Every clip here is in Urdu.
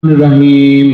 الرحیم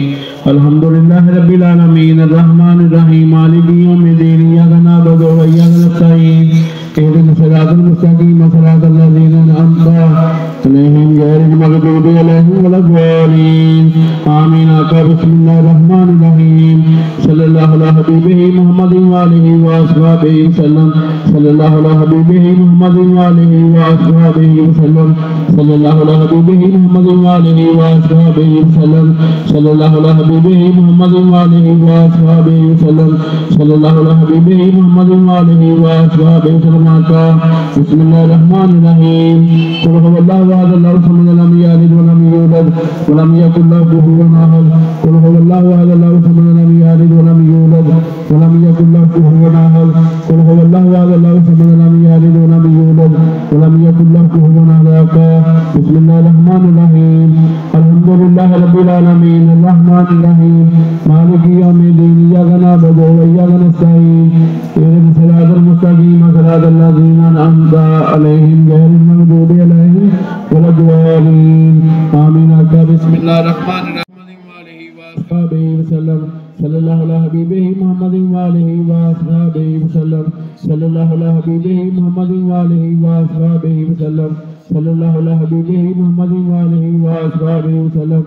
الحمد للہ رب العالمین الرحمن الرحیم مالک یوم الدین ایاک نعبد و ایاک نستعین اهدنا الصراط المستقیم صراط الذین انعمت علیہم غیر المغضوب علیہم ولا الضالین آمین آقا بسم اللہ الرحمن الرحیم صلی اللہ علی حبیبہ محمد وآلہ وصحبہ وسلم صلی اللہ علی حبیبہ محمد وآلہ وصحبہ وسلم صلی اللہ علی حبیبہ محمد وآلہ وصحبہ وسلم صلی اللہ علی حبیبہ محمد وآلہ وصحبہ وسلم صلی اللہ علی حبیبہ محمد وآلہ وصحبہ وسلم آقا بسم اللہ الرحمن الرحیم قل هو اللہ احد اللہ الصمد لم یلد ولم یولد ولم یکن له کفوا احد قل هو اللہ احد اللہ الصمد لم یلد ولم یولد ولم یکن له کفوا احد قل هو اللہ احد اللہ الصمد لم یلد ولم یولد ولم یکن له کفوا احد آقا بسم اللہ الرحمن الرحیم الحمد للہ رب العالمین الرحمن الرحیم مالک یوم الدین ایاک نعبد و ایاک نستعین اهدنا الصراط المستقیم صراط الذین انعمت علیہم غیر المغضوب علیہم ولا الضالین آمین آقا بسم اللہ الرحمن الرحیم وآلہ وصحبہ وسلم صلی اللہ علی حبیبہ محمد وآلہ وصحبہ وسلم صلی اللہ علی حبیبہ محمد وآلہ وصحبہ وسلم صلی اللہ علی حبیبہ محمد وآلہ وصحبہ وسلم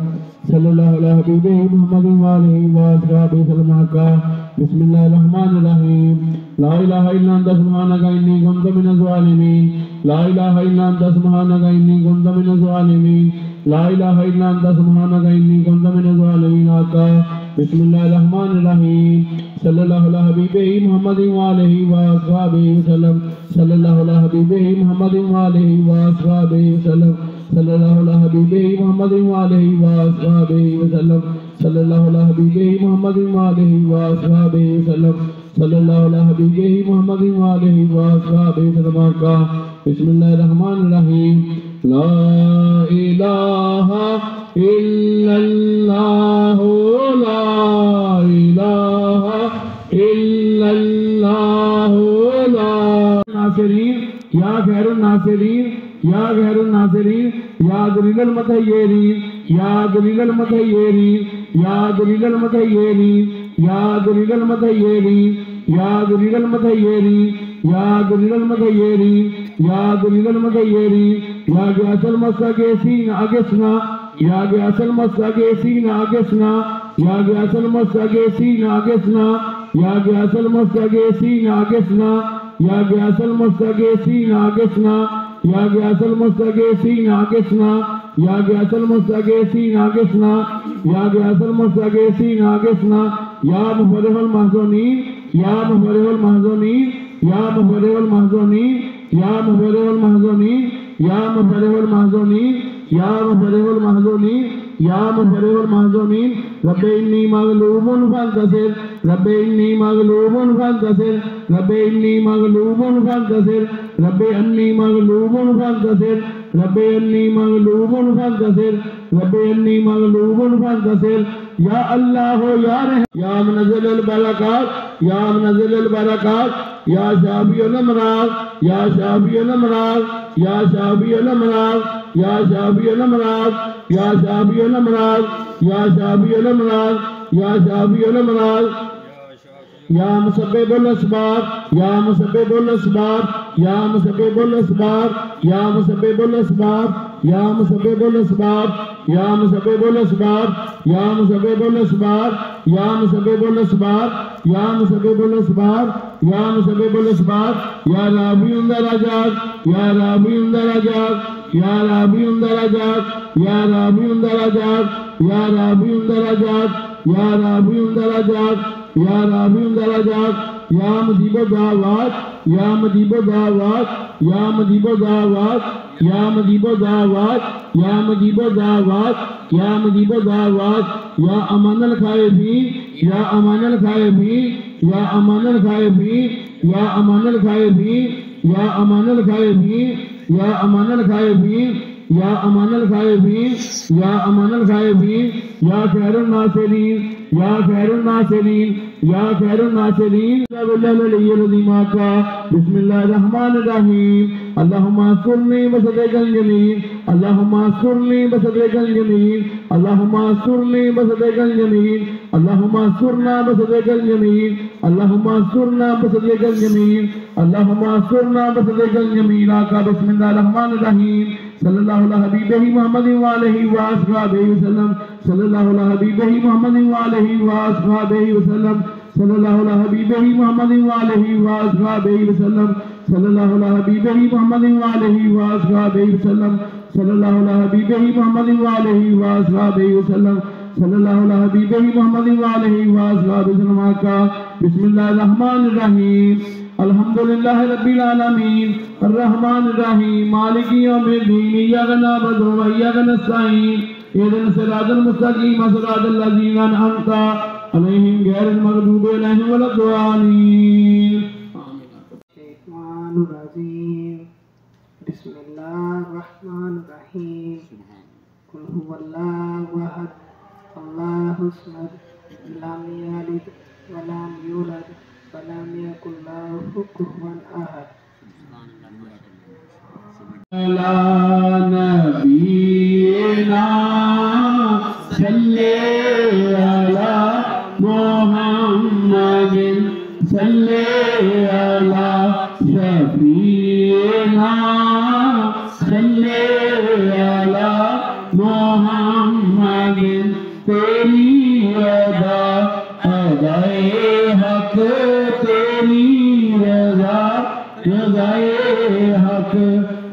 صلی اللہ علی حبیبہ محمد وآلہ وصحبہ وسلم آقا بسم اللہ الرحمن الرحیم لا الہ الا انت سبحانک انی کنت من الظالمین لا الہ الا انت سبحانک انی کنت من الظالمین لا الہ الا انت سبحانک انی کنت من الظالمین آقا بسم اللہ الرحمن الرحیم صلی اللہ علی حبیبہ محمد وآلہ وصحبہ وسلم صلی اللہ علی حبیبہ محمد وآلہ وصحبہ وسلم صلی اللہ علی حبیبہ محمد وآلہ وصحبہ وسلم صلی اللہ علی حبیبہ محمد وآلہ وصحبہ وسلم صلی اللہ علی حبیبہ محمد وآلہ وصحبہ وسلم آقا بسم اللہ الرحمن الرحیم لا الہ الا اللہ لا الہ الا اللہ لا ناصرین یا خیر الناصرین یا غیر الناصرین یا دلیل المتحیرین یا دلیل المتحیرین یا دلیل المتحیرین یا دلیل المتحیرین یا دلیل المتحیرین یا دلیل المتحیرین یا دلیل المتحیرین یا غیاث المستغیثین اغثنا یا غیاث المستغیثین اغثنا یا غیاث المستغیثین اغثنا یا غیاث المستغیثین اغثنا یا غیاث المستغیثین اغثنا یا غیاث المستغیثین اغثنا یا غیاث المستغیثین اغثنا یا غیاث المستغیثین اغثنا یا مفرح المحزونین یا مفرح المحزونین یا مفرح المحزونین یا مفرح المحزونین یا مفرح المحزونین یا مفرح المحزونین یا مفرح المحزونین رب انی مغلوب فانتصر رب انی مغلوب فانتصر رب انی مغلوب فانتصر رب انی مغلوب فانتصر رب انی مغلوب فانتصر رب انی مغلوب فانتصر یا اللہ یا رحم یا منزل البرکات یا منزل البرکات یا شافی الامراض یا شافی الامراض یا شافی الامراض یا شافی الامراض یا شافی الامراض یا شافی الامراض یا شافی الامراض یا مسبب الاسباب یا مسبب الاسباب یا مسبب الاسباب یا مسبب الاسباب یا مسبب الاسباب یا مسبب الاسباب یا مسبب الاسباب یا مسبب الاسباب یا مسبب الاسباب یا مسبب الاسباب یا رابی الدرجات یا رابی الدرجات یا رابی الدرجات یا رابی الدرجات یا رابی الدرجات یا رابی الدرجات یا رابی الدرجات یا مجیب الدعوات یا مجیب الدعوات یا مجیب الدعوات یا مجیب الدعوات یا مجیب الدعوات یا مجیب الدعوات یا امان الخائفین یا امان الخائفین یا امان الخائفین یا امان الخائفین یا امان الخائفین یا امان الخائفین یا امان الخائفین یا امان الخائفین یا خیر الناصرین یا خیر الناصرین یا خیر الناصرین بسم اللہ الرحمن الرحیم اللهم استرني بسترك الجميل اللهم استرني بسترك الجميل اللهم استرني بسترك الجميل اللهم استرنا بسترك الجميل اللهم استرنا بسترك الجميل اللهم استرنا بسترك الجميل آقا بسم الله الرحمن الرحيم صلی اللہ علیہ حبیبہ محمد وآلہ وآصحابہ وسلم صلی اللہ علیہ حبیبہ محمد وآلہ وآصحابہ وسلم صلی اللہ علیہ حبیبہ محمد وآلہ وآصحابہ وسلم صلی اللہ علیہ حبیبہ محمد وآلہ وآصحابہ وسلم صلی اللہ علیہ حبیبہ محمد وآلہ وآصحابہ وسلم صلی اللہ علیہ حبیبہ محمد وآلہ وآصحابہ وسلم آقا بسم اللہ الرحمن الرحیم الحمدللہ رب العالمین الرحمن الرحیم مالک یوم الدین ایاک نعبد و ایاک نستعین اهدنا الصراط المستقیم صراط الذین انعمت علیہم غیر المغضوب علیہم ولا الضالین الرحمن الرحیم بسم اللہ الرحمن الرحیم قل هو اللہ احد اللہ الصمد لم یلد ولم یولد ولم یکن له کفوا احد علی نبینا صلی علی محمد صلی علی شفیعنا صلی علی محمد تیری ادا ادائے حق تیری رضا رضائے حق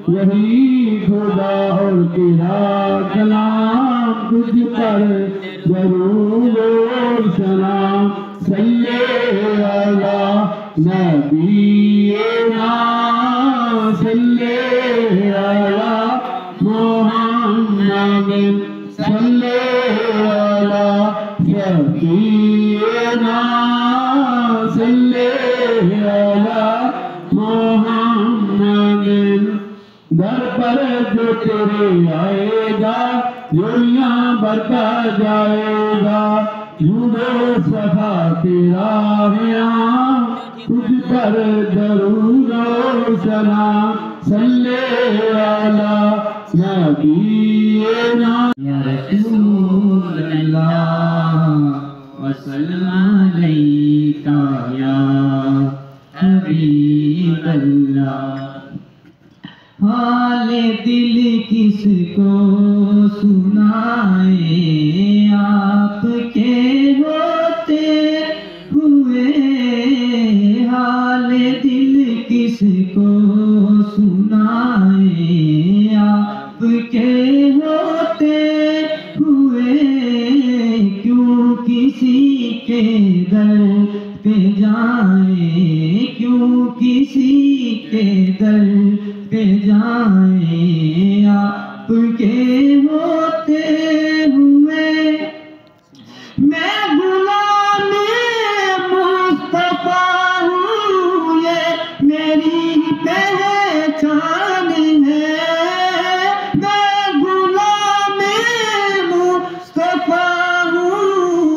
یہی خدا اور تیرا کلام تجھ پر ضرور سلام صلی علی نبینا صلی علی محمد صلی علی شفیعنا صلی علی محمد در پر جو تیرے آئے گا دنیا برتا جائے گا جود و صفا تیرا ہے تجھ پر درود و سلام صلی علی نبینا یا رسول اللہ وسلم علیکہ یا حبیب اللہ حال دل کس کو سنائے آپ کے ہوتے ہوئے حال دل کس کو سنائے آپ کے ہوتے ہوئے کیوں کسی کے در پہ جائیں کیوں کسی کے در پہ جائیں آپ کے ہوتے ہوئے میں غلام مصطفیٰ ہوں یہ میری پہچان ہے میں غلام مصطفیٰ ہوں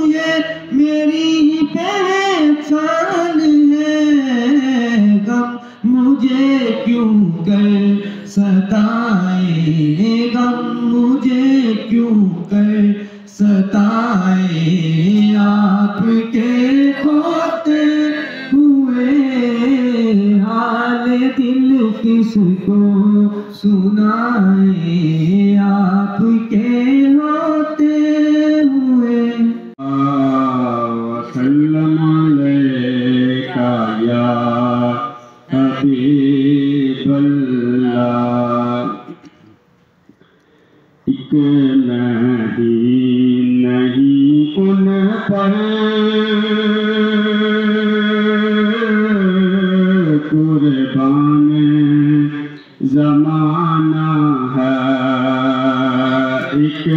یہ میری پہچان ہے غم مجھے کیوں کر ستائے غم مجھے کیوں کر ستائے آپ کے ہوتے ہوئے حال دل کس کو سنائے آپ کے ہوتے ہوئے وسلم علیکہ یا حبیب اللہ ایک نہیں ان پر قربان زمانہ ہے ایک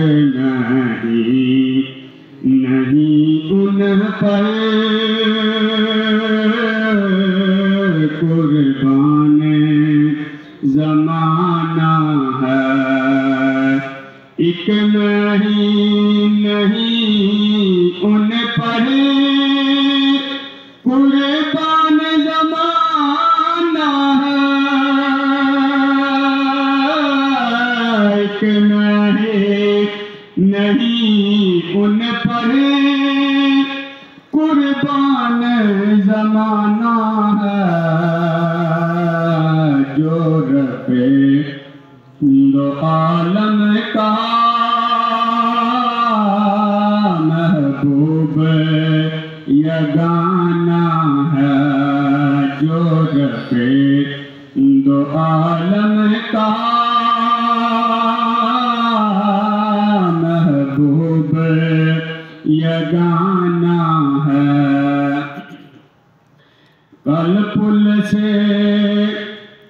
نہیں ان پر قربان زمانہ ہے ایک نہیں ان پر قربان زمانہ ہے پر قربان زمانہ ہے، جو رب دو عالم کا محبوب یگانہ ہے، جو رب دو عالم کا محبوب یگانہ ہے۔ کل پل سے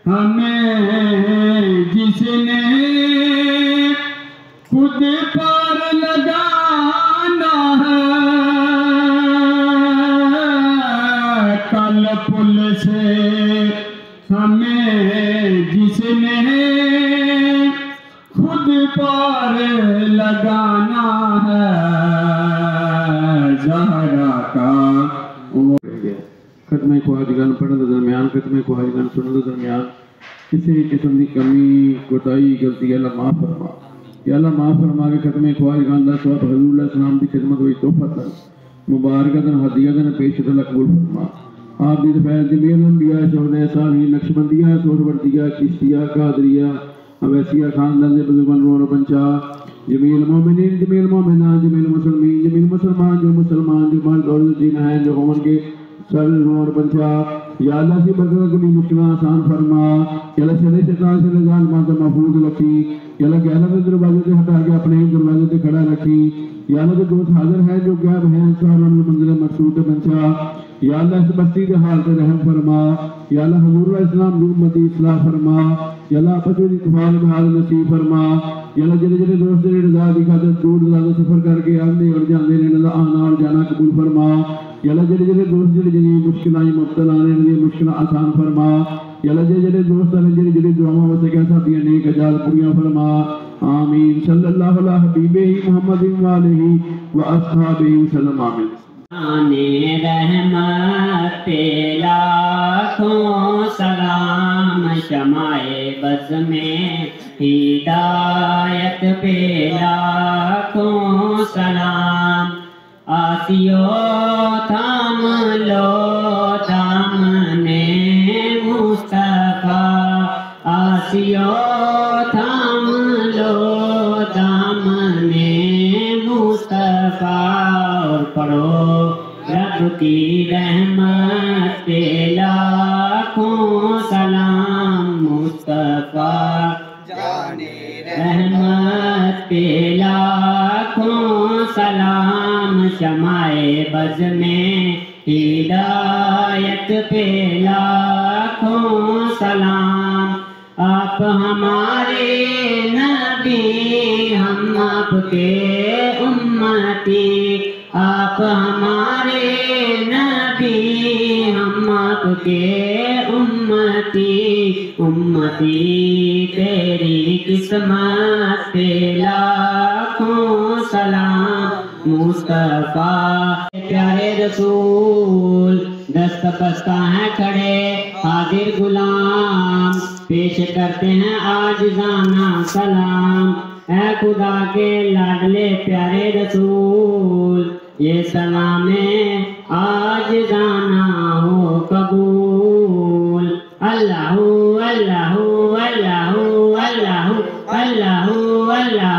ہمیں جس نے خود پار لگانا ہے، کل پل سے ہمیں جس نے خود پار لگانا ہے، زہرا کا ختم خواجگان پڑھنے درمیان، ختم خواجگان سننے درمیان کسی قسم کی کمی کوتاہی غلطی اللہ معاف فرما، یا اللہ معاف فرما کے ختم خواجگان اللہ صاحب حضور علیہ السلام کی خدمت ہوئی تحفہ مبارکہ دن ہدیہ دن پیش اللہ قبول فرما۔ آپ دی فیض جمیع الانبیاء شہداء صالحین نقشبندیہ سہروردیہ چشتیہ قادریہ اویسیہ خاندان سے بزرگان روح بنچا، جمیع المومنین جمیع المومنات جمیع المسلمین جمیع المسلمان جو مسلمان جو مال دور دین ہیں جو قومن کے سر روح بنچا، یا اللہ سے برکت کلی مشکلہ آسان فرما، یا اللہ شرع شیطان سے رضان ماتا محفوظ رکھی، یا اللہ کہ اللہ کے دروازے سے ہٹا کے اپنے ہی دروازے سے کھڑا رکھی، یا اللہ کے دوست حاضر ہیں جو غائب ہیں سارا منزل مرسود بنچا، یا اللہ اس بستی کے حال سے رحم فرما، یا اللہ حضور علیہ السلام جو امتی اصلاح فرما، یا اللہ آپس میں اتفاق میں حال نصیب فرما، یا اللہ جلے جلے دوست نے رضا دی خاطر دور دراز سفر کر کے آنے اور جانے رہنے آنا اور جانا قبول فرما، یا اللہ جلے جلے دوست جلے جلے مشکلیں مبتلا آنے لیے مشکلیں آسان فرما، یا اللہ جلے جلے دوست آنے جلے جلے دعاؤں سے کیسا دیا نیک اجال پوریاں فرما، آمین صلی اللہ علیہ حبیبہ محمد وآلہ وآصحابہ وسلم آمین۔ آنے رحمت پہ لاکھوں سلام، شمع بز میں ہدایت پہ لاکھوں سلام، آسیو تھام لو دامنے مصطفیٰ، آسیو تھام لو دامنے مصطفیٰ، اور پڑھو رب کی رحمت پہ لاکھوں سلام، مصطفیٰ رحمت پہ لاکھوں سلام، شمع بز میں ہدایت پہ لاکھوں سلام، آپ ہمارے نبی ہم آپ کے امتی، آپ ہمارے نبی ہم آپ کے امتی، امتی تیری قسمت پہ لاکھوں سلام، مصطفیٰ پیارے رسول دست بستہ ہیں کھڑے حاضر غلام، پیش کرتے ہیں عاجزانہ سلام، اے خدا کے لاڈلے پیارے رسول، یہ سلام عاجزانہ ہو قبول، اللہ اللہ اللہ اللہ اللہ اللہ اللہ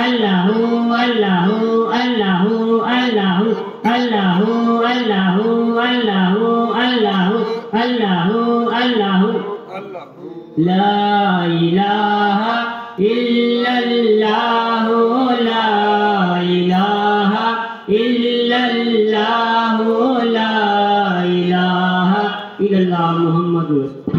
اللہ اللہ اللہ اللہ اللہ اللہ اللہ اللہ اللہ اللہ لا الہ الا اللہ، لا الہ الا اللہ، لا الہ الا اللہ، محمد رسول